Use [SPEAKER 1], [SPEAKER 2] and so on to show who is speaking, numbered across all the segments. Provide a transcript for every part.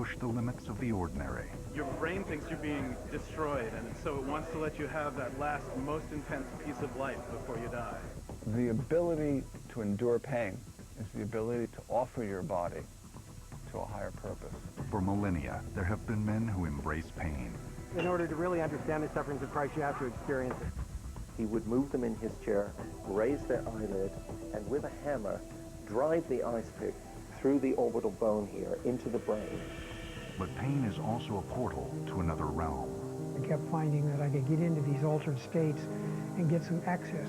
[SPEAKER 1] push the limits of the ordinary.
[SPEAKER 2] Your brain thinks you're being destroyed, and so it wants to let you have that last, most intense piece of life before you die.
[SPEAKER 3] The ability to endure pain is the ability to offer your body to a higher purpose.
[SPEAKER 1] For millennia, there have been men who embrace pain.
[SPEAKER 4] In order to really understand the sufferings of Christ, you have to experience it.
[SPEAKER 5] He would move them in his chair, raise their eyelid, and with a hammer, drive the ice pick through the orbital bone here into the brain.
[SPEAKER 1] But pain is also a portal to another realm.
[SPEAKER 6] I kept finding that I could get into these altered states and get some access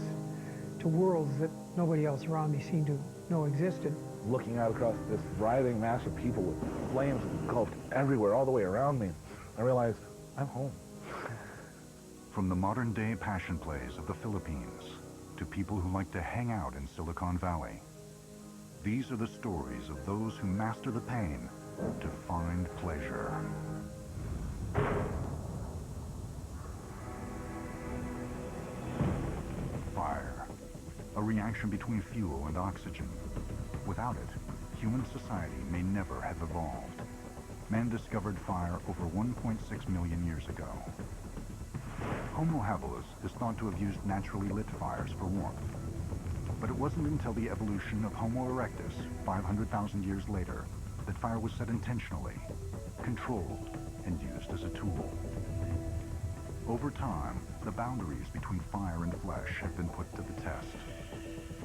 [SPEAKER 6] to worlds that nobody else around me seemed to know existed.
[SPEAKER 7] Looking out across this writhing mass of people with flames engulfed everywhere, all the way around me, I realized I'm home.
[SPEAKER 1] From the modern-day passion plays of the Philippines to people who like to hang out in Silicon Valley, these are the stories of those who master the pain to find pleasure. Fire, a reaction between fuel and oxygen. Without it, human society may never have evolved. Man discovered fire over 1.6 million years ago. Homo habilis is thought to have used naturally lit fires for warmth. But it wasn't until the evolution of Homo erectus, 500,000 years later, that fire was set intentionally, controlled, and used as a tool. Over time, the boundaries between fire and flesh have been put to the test.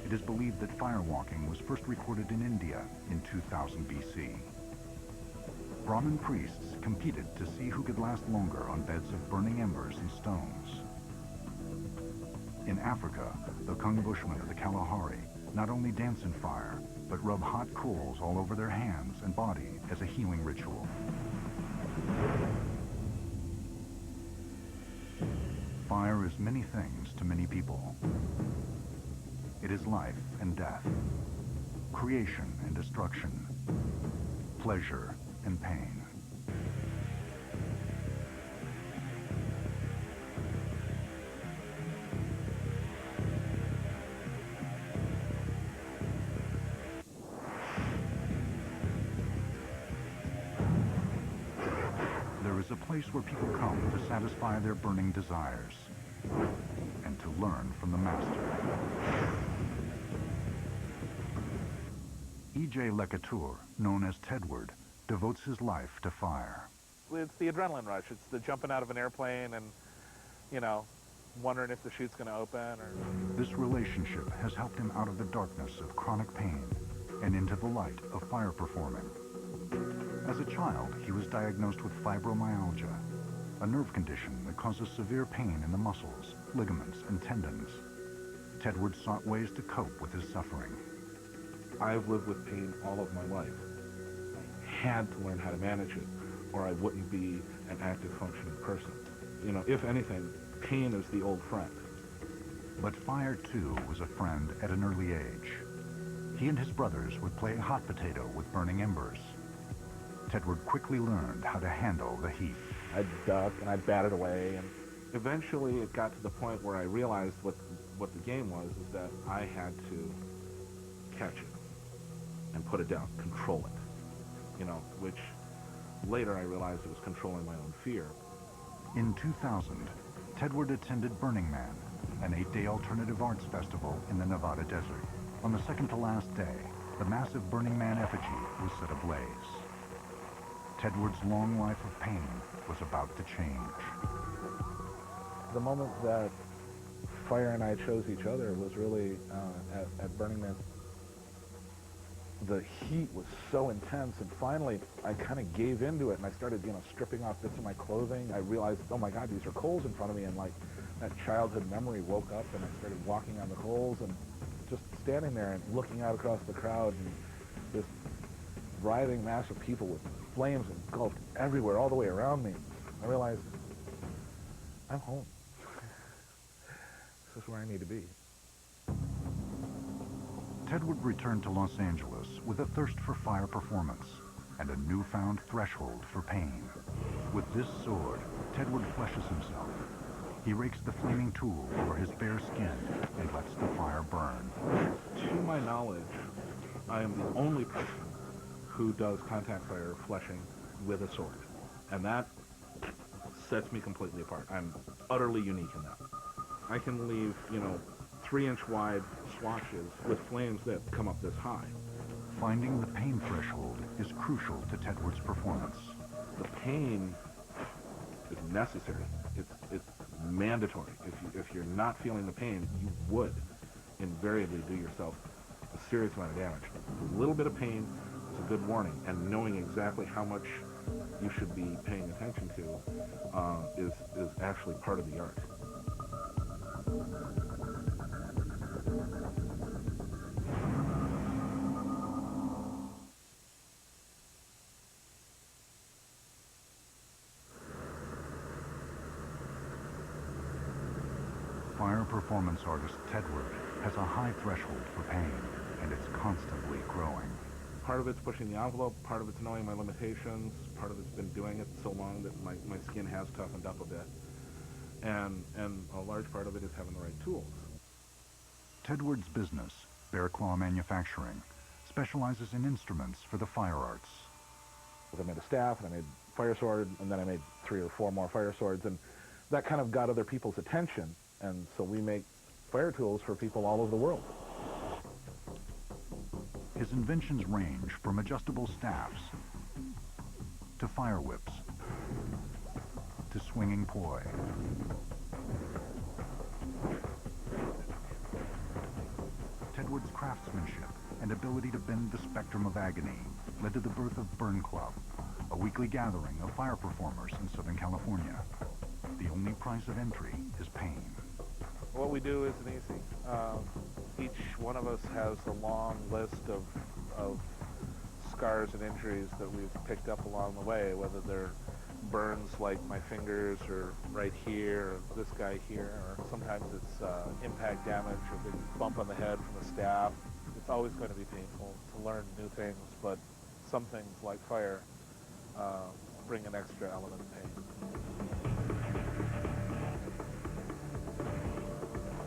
[SPEAKER 1] It is believed that firewalking was first recorded in India in 2000 BC. Brahmin priests competed to see who could last longer on beds of burning embers and stones. In Africa, the Kung Bushmen of the Kalahari not only dance in fire, but rub hot coals all over their hands and body as a healing ritual. Fire is many things to many people. It is life and death, creation and destruction, pleasure and pain. There is a place where people come to satisfy their burning desires and to learn from the master. E.J. Lecateur, known as Tedward, devotes his life to fire.
[SPEAKER 8] It's the adrenaline rush. It's the jumping out of an airplane and, you know, wondering if the chute's going to open. Or...
[SPEAKER 1] This relationship has helped him out of the darkness of chronic pain and into the light of fire performing. As a child, he was diagnosed with fibromyalgia, a nerve condition that causes severe pain in the muscles, ligaments, and tendons. Tedward sought ways to cope with his suffering.
[SPEAKER 7] I've lived with pain all of my life. I had to learn how to manage it, or I wouldn't be an active, functioning person. You know, if anything, pain is the old friend.
[SPEAKER 1] But fire, too, was a friend at an early age. He and his brothers would play hot potato with burning embers. Tedward quickly learned how to handle the heat.
[SPEAKER 7] I'd duck and I'd bat it away, and eventually it got to the point where I realized what the game was, is that I had to catch it and put it down, control it, you know, which later I realized it was controlling my own fear.
[SPEAKER 1] In 2000, Tedward attended Burning Man, an 8-day alternative arts festival in the Nevada desert. On the second to last day, the massive Burning Man effigy was set ablaze. Tedward's long life of pain was about to change.
[SPEAKER 7] The moment that fire and I chose each other was really at Burning Man. The heat was so intense, and finally I kind of gave into it, and I started, you know, stripping off bits of my clothing. I realized, oh my God, these are coals in front of me, and like that childhood memory woke up, and I started walking on the coals and just standing there and looking out across the crowd, and this writhing mass of people with flames engulfed everywhere, all the way around me. I realized, I'm home. This is where I need to be.
[SPEAKER 1] Tedward returned to Los Angeles with a thirst for fire performance and a newfound threshold for pain. With this sword, Tedward fleshes himself. He rakes the flaming tool over his bare skin and lets the fire burn.
[SPEAKER 7] To my knowledge, I am the only person who does contact fire fleshing with a sword. And that sets me completely apart. I'm utterly unique in that. I can leave, 3-inch wide swatches with flames that come up this high.
[SPEAKER 1] Finding the pain threshold is crucial to Tedward's performance.
[SPEAKER 7] The pain is necessary. It's mandatory. If you're not feeling the pain, you would invariably do yourself a serious amount of damage. A little bit of pain is a good warning, and knowing exactly how much you should be paying attention to is actually part of the art.
[SPEAKER 1] Fire performance artist Tedward has a high threshold for pain, and it's constantly growing.
[SPEAKER 7] Part of it's pushing the envelope, part of it's knowing my limitations, part of it's been doing it so long that my skin has toughened up a bit. And a large part of it is having the right tools.
[SPEAKER 1] Tedward's business, Bear Claw Manufacturing, specializes in instruments for the fire arts.
[SPEAKER 7] I made a staff, and I made a fire sword, and then I made 3 or 4 more fire swords, and that kind of got other people's attention, and so we make fire tools for people all over the world.
[SPEAKER 1] His inventions range from adjustable staffs to fire whips to swinging poi. Tedward's craftsmanship and ability to bend the spectrum of agony led to the birth of Burn Club, a weekly gathering of fire performers in Southern California. The only price of entry is pain.
[SPEAKER 8] What we do isn't easy. Each one of us has a long list of scars and injuries that we've picked up along the way, whether they're burns like my fingers or right here, or this guy here, or sometimes it's impact damage or a big bump on the head from a staff. It's always going to be painful to learn new things, but some things like fire bring an extra element of pain.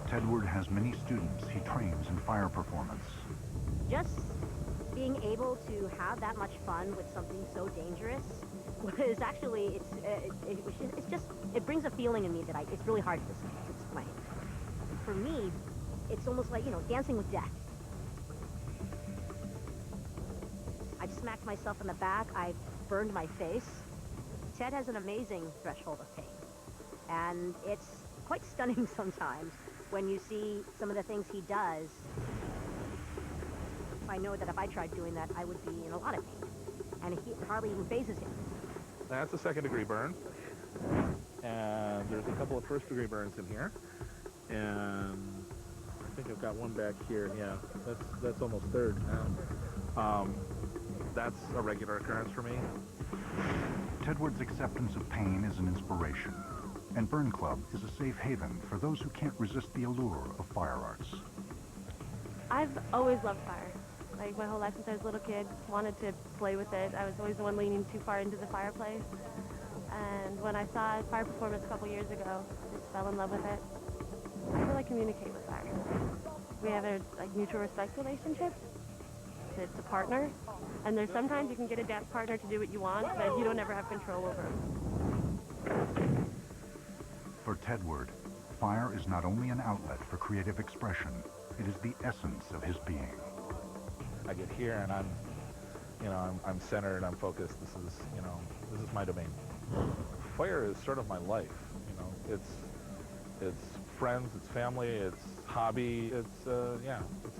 [SPEAKER 1] Tedward has many students he trains in fire performance.
[SPEAKER 9] Just being able to have that much fun with something so dangerous was actually, it brings a feeling in me that it's really hard to explain. For me, it's almost like, dancing with death. I've smacked myself in the back, I've burned my face. Ted has an amazing threshold of pain, and it's quite stunning sometimes when you see some of the things he does. I know that if I tried doing that, I would be in a lot of pain, and it hardly even phases him.
[SPEAKER 8] That's a 2nd-degree burn, and there's a couple of 1st-degree burns in here, and I think I've got one back here. Yeah, that's almost 3rd now. That's a regular occurrence for me.
[SPEAKER 1] Tedward's acceptance of pain is an inspiration, and Burn Club is a safe haven for those who can't resist the allure of fire arts.
[SPEAKER 10] I've always loved fire. Like my whole life since I was a little kid, wanted to play with it. I was always the one leaning too far into the fireplace. And when I saw fire performance a couple years ago, I just fell in love with it. I really communicate with fire. We have a mutual respect relationship. It's a partner. And there's sometimes you can get a dance partner to do what you want, but you don't ever have control over them.
[SPEAKER 1] For Tedward, fire is not only an outlet for creative expression, it is the essence of his being.
[SPEAKER 7] I get here and I'm centered, I'm focused. This is my domain. Fire is sort of my life. It's friends, it's family, it's hobby. It's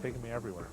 [SPEAKER 7] taken me everywhere.